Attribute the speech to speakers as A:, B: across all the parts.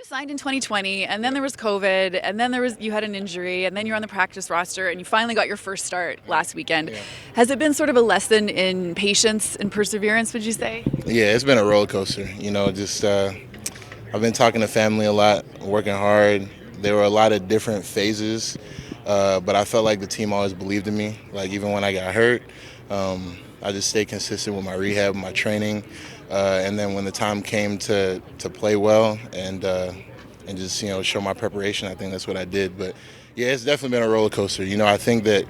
A: you signed in 2020, and then there was COVID, and then you had an injury, and then you're on the practice roster, and you finally got your first start last weekend.
B: Yeah.
A: Has it been sort of a lesson in patience and perseverance, would you say?
B: Yeah, it's been a roller coaster. Just I've been talking to family a lot, working hard. There were a lot of different phases, but I felt like the team always believed in me. Like even when I got hurt, I just stayed consistent with my rehab, my training, and then when the time came to play well and just show my preparation, I think that's what I did. But yeah, it's definitely been a roller coaster. I think that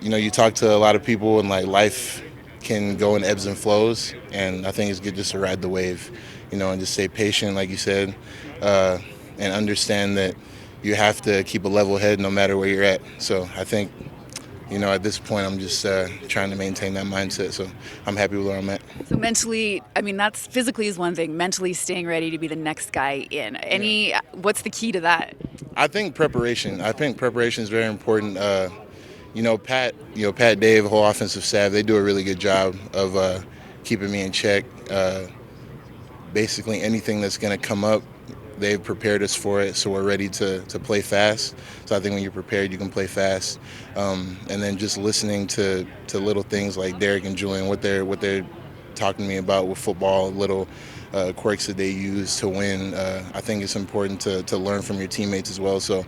B: you talk to a lot of people and like life can go in ebbs and flows, and I think it's good just to ride the wave, and just stay patient, like you said, and understand that you have to keep a level head no matter where you're at. So I think, at this point, I'm just trying to maintain that mindset. So I'm happy with where I'm at.
A: So mentally, I mean, that's physically is one thing. Mentally, staying ready to be the next guy in. What's the key to that?
B: I think preparation. I think preparation is very important. Pat, Dave, the whole offensive staff, they do a really good job of keeping me in check. Basically, anything that's going to come up, they've prepared us for it, so we're ready to play fast. So I think when you're prepared, you can play fast. And then just listening to little things like Derek and Julian, what they're talking to me about with football, little quirks that they use to win. I think it's important to learn from your teammates as well. So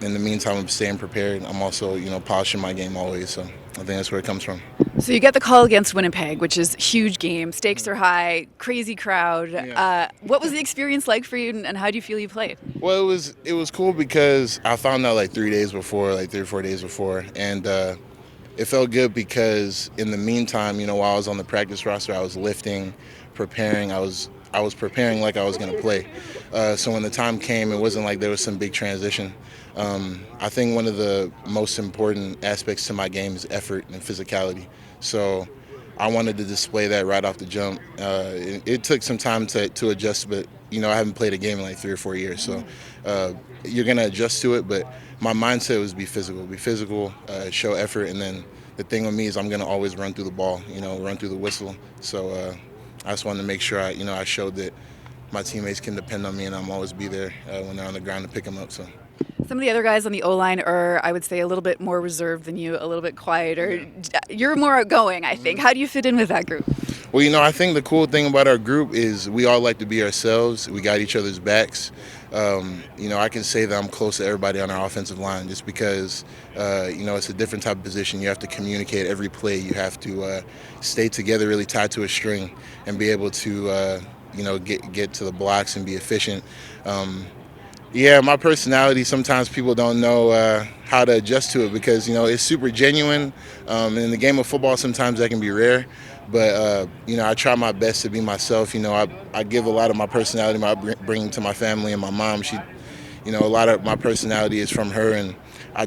B: in the meantime, I'm staying prepared. I'm also, polishing my game always. So I think that's where it comes from.
A: So you get the call against Winnipeg, which is huge game. Stakes are high, crazy crowd.
B: Yeah.
A: What was the experience like for you, and how do you feel you played?
B: Well, it was cool because I found out like 3 or 4 days before, and it felt good because in the meantime, while I was on the practice roster, I was lifting, preparing. I was preparing like I was going to play. So when the time came, it wasn't like there was some big transition. I think one of the most important aspects to my game is effort and physicality. So I wanted to display that right off the jump. It took some time to adjust, but I haven't played a game in like 3 or 4 years, so you're gonna adjust to it. But my mindset was be physical, show effort, and then the thing with me is I'm gonna always run through the ball, run through the whistle. So I just wanted to make sure I showed that my teammates can depend on me, and I'm always be there when they're on the ground to pick them up. So.
A: Some of the other guys on the O-line are, I would say, a little bit more reserved than you, a little bit quieter.
B: Yeah.
A: You're more outgoing, I think. How do you fit in with that group?
B: Well, I think the cool thing about our group is we all like to be ourselves. We got each other's backs. I can say that I'm close to everybody on our offensive line just because, it's a different type of position. You have to communicate every play. You have to stay together, really tied to a string, and be able to, get to the blocks and be efficient. Yeah, my personality, sometimes people don't know how to adjust to it because, it's super genuine. In the game of football, sometimes that can be rare. But, I try my best to be myself. I give a lot of my personality, my bringing to my family and my mom. She, a lot of my personality is from her, and I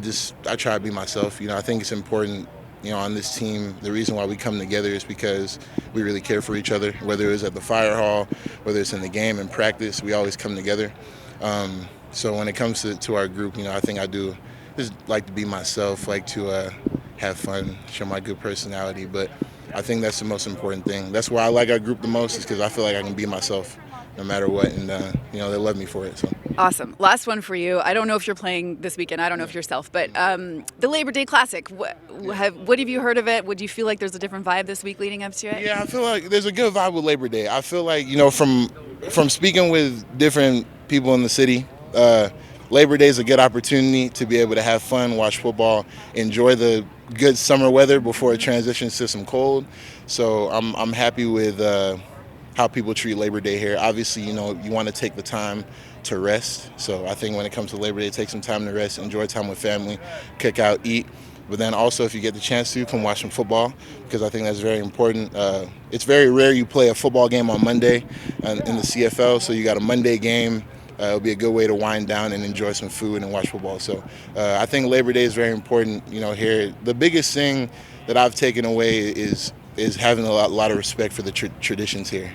B: try to be myself. I think it's important, on this team. The reason why we come together is because we really care for each other, whether it's at the fire hall, whether it's in the game and practice, we always come together. So when it comes to our group, I think I do just like to be myself, like to have fun, show my good personality. But I think that's the most important thing. That's why I like our group the most, is because I feel like I can be myself no matter what, and they love me for it. So.
A: Awesome. Last one for you. I don't know if you're playing this weekend. I don't know if yourself, but the Labor Day Classic. What have you heard of it? Would you feel like there's a different vibe this week leading up to it?
B: Yeah, I feel like there's a good vibe with Labor Day. I feel like from speaking with different people in the city, Labor Day is a good opportunity to be able to have fun, watch football, enjoy the good summer weather before it transitions to some cold. So I'm happy with how people treat Labor Day here. Obviously, you want to take the time to rest. So I think when it comes to Labor Day, take some time to rest, enjoy time with family, cook out, eat. But then also, if you get the chance to, come watch some football, because I think that's very important. It's very rare you play a football game on Monday in the CFL, so you got a Monday game. It'll be a good way to wind down and enjoy some food and watch football. So I think Labor Day is very important, here. The biggest thing that I've taken away is having a lot of respect for the traditions here.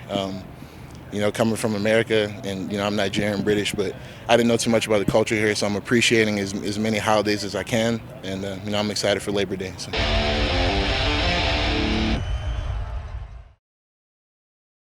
B: Coming from America, and I'm Nigerian, British, but I didn't know too much about the culture here, so I'm appreciating as many holidays as I can, and I'm excited for Labor Day. So.